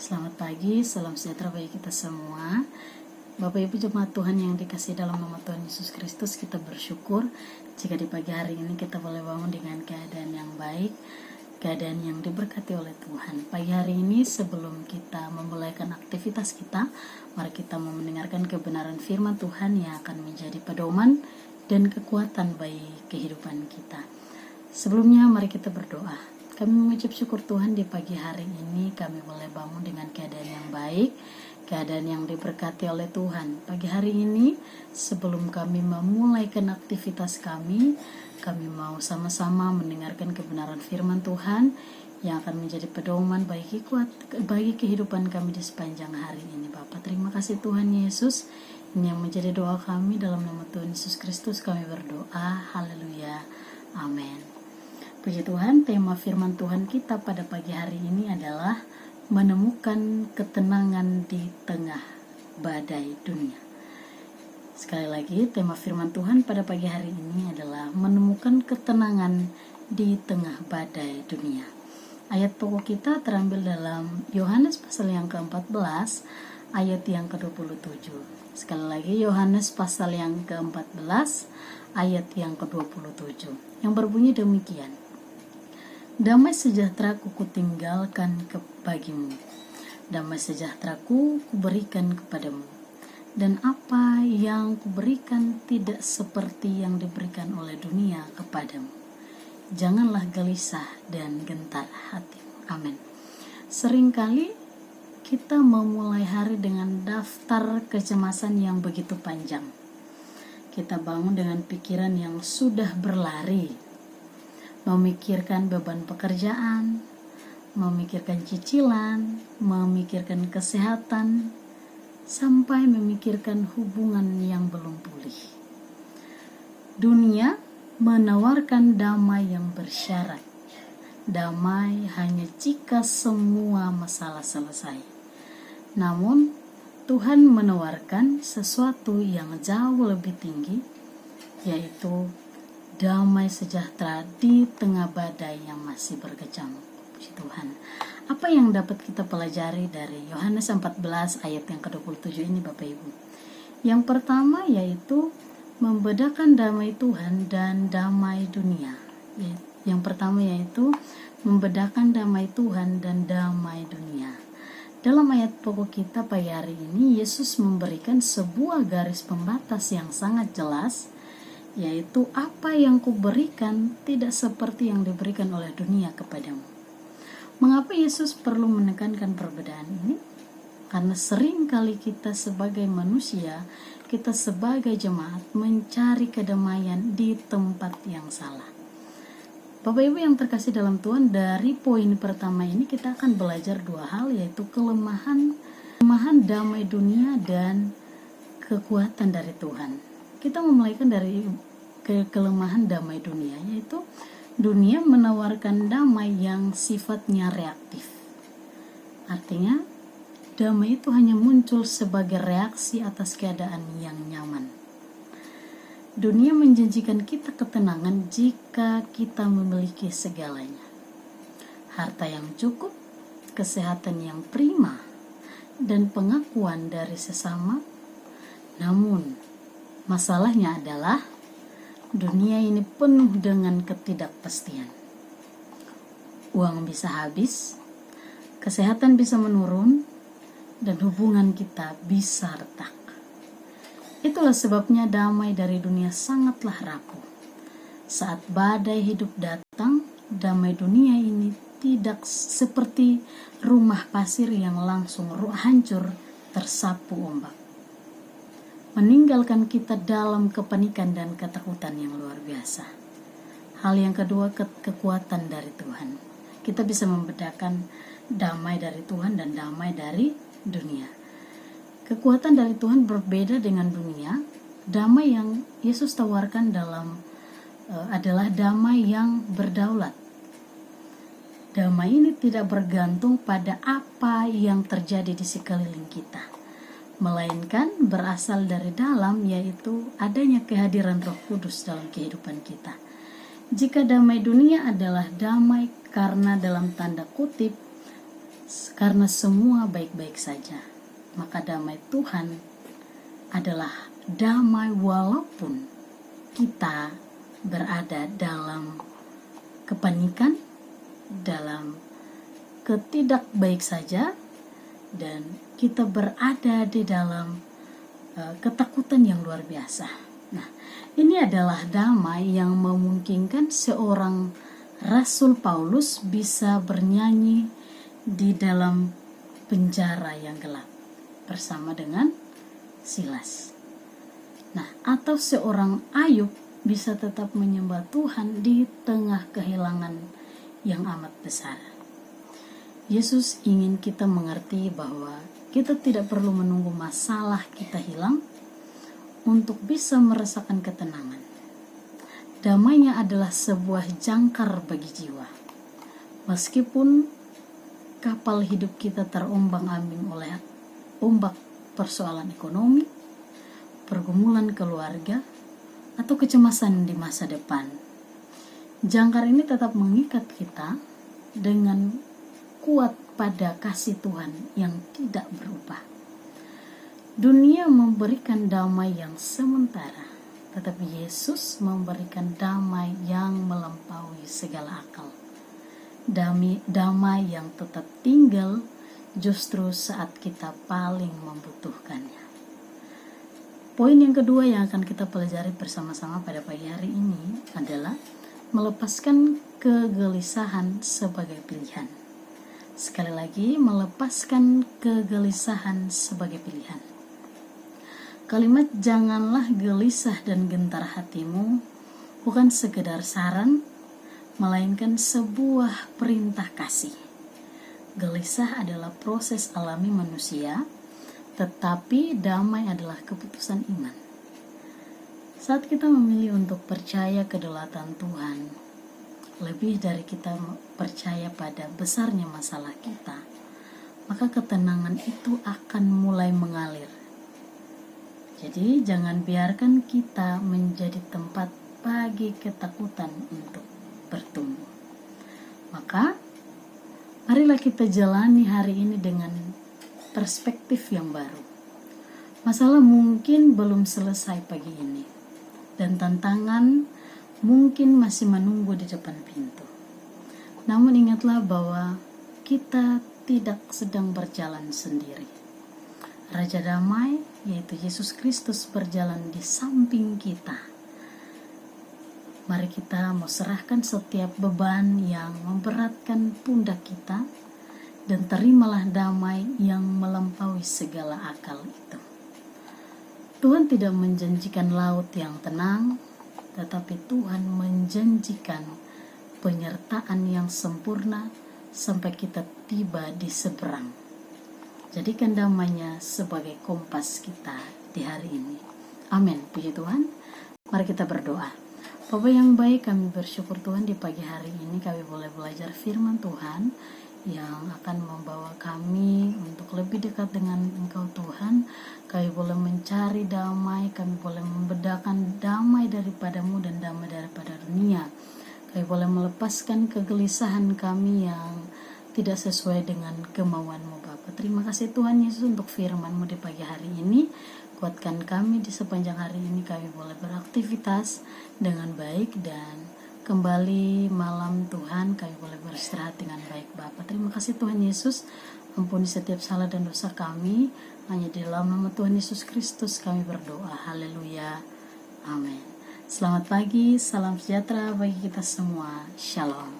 Selamat pagi, salam sejahtera bagi kita semua. Bapak Ibu jemaat Tuhan yang dikasihi dalam nama Tuhan Yesus Kristus, kita bersyukur jika di pagi hari ini kita boleh bangun dengan keadaan yang baik, keadaan yang diberkati oleh Tuhan. Pagi hari ini sebelum kita memulaikan aktivitas kita, mari kita mau mendengarkan kebenaran firman Tuhan yang akan menjadi pedoman dan kekuatan bagi kehidupan kita. Sebelumnya mari kita berdoa. Kami mengucap syukur Tuhan di pagi hari ini kami boleh bangun dengan keadaan yang baik, keadaan yang diberkati oleh Tuhan. Pagi hari ini sebelum kami memulaikan aktivitas kami mau sama-sama mendengarkan kebenaran firman Tuhan yang akan menjadi pedoman bagi kehidupan kami di sepanjang hari ini. Bapak, terima kasih Tuhan Yesus. Ini yang menjadi doa kami dalam nama Tuhan Yesus Kristus kami berdoa. Haleluya. Amin. Puji Tuhan, tema firman Tuhan kita pada pagi hari ini adalah menemukan ketenangan di tengah badai dunia. Sekali lagi, tema firman Tuhan pada pagi hari ini adalah menemukan ketenangan di tengah badai dunia. Ayat pokok kita terambil dalam Yohanes pasal yang ke-14, ayat yang ke-27. Sekali lagi, Yohanes pasal yang ke-14, ayat yang ke-27, yang berbunyi demikian. Damai sejahtera-Ku kutinggalkan bagimu, damai sejahtera-Ku kuberikan kepadamu, dan apa yang kuberikan tidak seperti yang diberikan oleh dunia kepadamu. Janganlah gelisah dan gentar hatimu. Amin. Seringkali kita memulai hari dengan daftar kecemasan yang begitu panjang. Kita bangun dengan pikiran yang sudah berlari, memikirkan beban pekerjaan, memikirkan cicilan, memikirkan kesehatan, sampai memikirkan hubungan yang belum pulih. Dunia menawarkan damai yang bersyarat. Damai hanya jika semua masalah selesai. Namun, Tuhan menawarkan sesuatu yang jauh lebih tinggi, yaitu damai sejahtera di tengah badai yang masih berkecamuk. Puji Tuhan. Apa yang dapat kita pelajari dari Yohanes 14 ayat yang ke-27 ini Bapak Ibu? Yang pertama yaitu membedakan damai Tuhan dan damai dunia. Yang pertama yaitu membedakan damai Tuhan dan damai dunia. Dalam ayat pokok kita pagi hari ini, Yesus memberikan sebuah garis pembatas yang sangat jelas, yaitu apa yang kuberikan tidak seperti yang diberikan oleh dunia kepadamu. Mengapa Yesus perlu menekankan perbedaan ini? Karena sering kali kita sebagai manusia, kita sebagai jemaat mencari kedamaian di tempat yang salah. Bapak Ibu yang terkasih dalam Tuhan, dari poin pertama ini kita akan belajar dua hal, yaitu kelemahan damai dunia dan kekuatan dari Tuhan. Kita memulaikan dari kelemahan damai dunia, yaitu dunia menawarkan damai yang sifatnya reaktif. Artinya, damai itu hanya muncul sebagai reaksi atas keadaan yang nyaman. Dunia menjanjikan kita ketenangan jika kita memiliki segalanya. Harta yang cukup, kesehatan yang prima, dan pengakuan dari sesama. Namun, masalahnya adalah dunia ini penuh dengan ketidakpastian. Uang bisa habis, kesehatan bisa menurun, dan hubungan kita bisa retak. Itulah sebabnya damai dari dunia sangatlah rapuh. Saat badai hidup datang, damai dunia ini tidak seperti rumah pasir yang langsung hancur tersapu ombak, meninggalkan kita dalam kepanikan dan ketakutan yang luar biasa. Hal yang kedua, kekuatan dari Tuhan. Kita bisa membedakan damai dari Tuhan dan damai dari dunia. Kekuatan dari Tuhan berbeda dengan dunia. Damai yang Yesus tawarkan adalah damai yang berdaulat. Damai ini tidak bergantung pada apa yang terjadi di sekeliling kita, melainkan berasal dari dalam, yaitu adanya kehadiran Roh Kudus dalam kehidupan kita. Jika damai dunia adalah damai karena dalam tanda kutip karena semua baik-baik saja. Maka damai Tuhan adalah damai walaupun kita berada dalam kepanikan, dalam ketidakbaik saja, dan kita berada di dalam ketakutan yang luar biasa. Nah, ini adalah damai yang memungkinkan seorang Rasul Paulus bisa bernyanyi di dalam penjara yang gelap bersama dengan Silas. Nah, atau seorang Ayub bisa tetap menyembah Tuhan di tengah kehilangan yang amat besar. Yesus ingin kita mengerti bahwa kita tidak perlu menunggu masalah kita hilang untuk bisa merasakan ketenangan. Damainya adalah sebuah jangkar bagi jiwa. Meskipun kapal hidup kita terombang-ambing oleh ombak persoalan ekonomi, pergumulan keluarga, atau kecemasan di masa depan, jangkar ini tetap mengikat kita dengan kuat pada kasih Tuhan yang tidak berubah. Dunia memberikan damai yang sementara, tetapi Yesus memberikan damai yang melampaui segala akal. Damai yang tetap tinggal justru saat kita paling membutuhkannya. Poin yang kedua yang akan kita pelajari bersama-sama pada pagi hari ini adalah melepaskan kegelisahan sebagai pilihan. Sekali lagi, melepaskan kegelisahan sebagai pilihan. Kalimat "janganlah gelisah dan gentar hatimu" bukan sekedar saran, melainkan sebuah perintah kasih. Gelisah adalah proses alami manusia, tetapi damai adalah keputusan iman. Saat kita memilih untuk percaya kedaulatan Tuhan, lebih dari kita percaya pada besarnya masalah kita, maka ketenangan itu akan mulai mengalir. Jadi jangan biarkan kita menjadi tempat bagi ketakutan untuk bertumbuh. Maka marilah kita jalani hari ini dengan perspektif yang baru. Masalah mungkin belum selesai pagi ini, dan tantangan mungkin masih menunggu di depan pintu. Namun ingatlah bahwa kita tidak sedang berjalan sendiri. Raja Damai, yaitu Yesus Kristus, berjalan di samping kita. Mari kita mau serahkan setiap beban yang memberatkan pundak kita, dan terimalah damai yang melampaui segala akal itu. Tuhan tidak menjanjikan laut yang tenang, tetapi Tuhan menjanjikan penyertaan yang sempurna sampai kita tiba di seberang. Jadikan damainya sebagai kompas kita di hari ini. Amin. Puji Tuhan. Mari kita berdoa. Bapa yang baik, kami bersyukur Tuhan di pagi hari ini kami boleh belajar firman Tuhan yang akan membawa kami untuk lebih dekat dengan Engkau Tuhan. Kami boleh mencari damai, kami boleh membedakan damai daripadamu dan damai daripada dunia. Kami boleh melepaskan kegelisahan kami yang tidak sesuai dengan kemauan-Mu Bapa. Terima kasih Tuhan Yesus untuk firman-Mu di pagi hari ini. Kuatkan kami di sepanjang hari ini, kami boleh beraktivitas dengan baik, dan kembali malam Tuhan kami boleh beristirahat dengan baik Bapa. Terima kasih Tuhan Yesus, ampuni setiap salah dan dosa kami. Hanya di dalam nama Tuhan Yesus Kristus kami berdoa. Haleluya. Amin. Selamat pagi, salam sejahtera bagi kita semua. Shalom.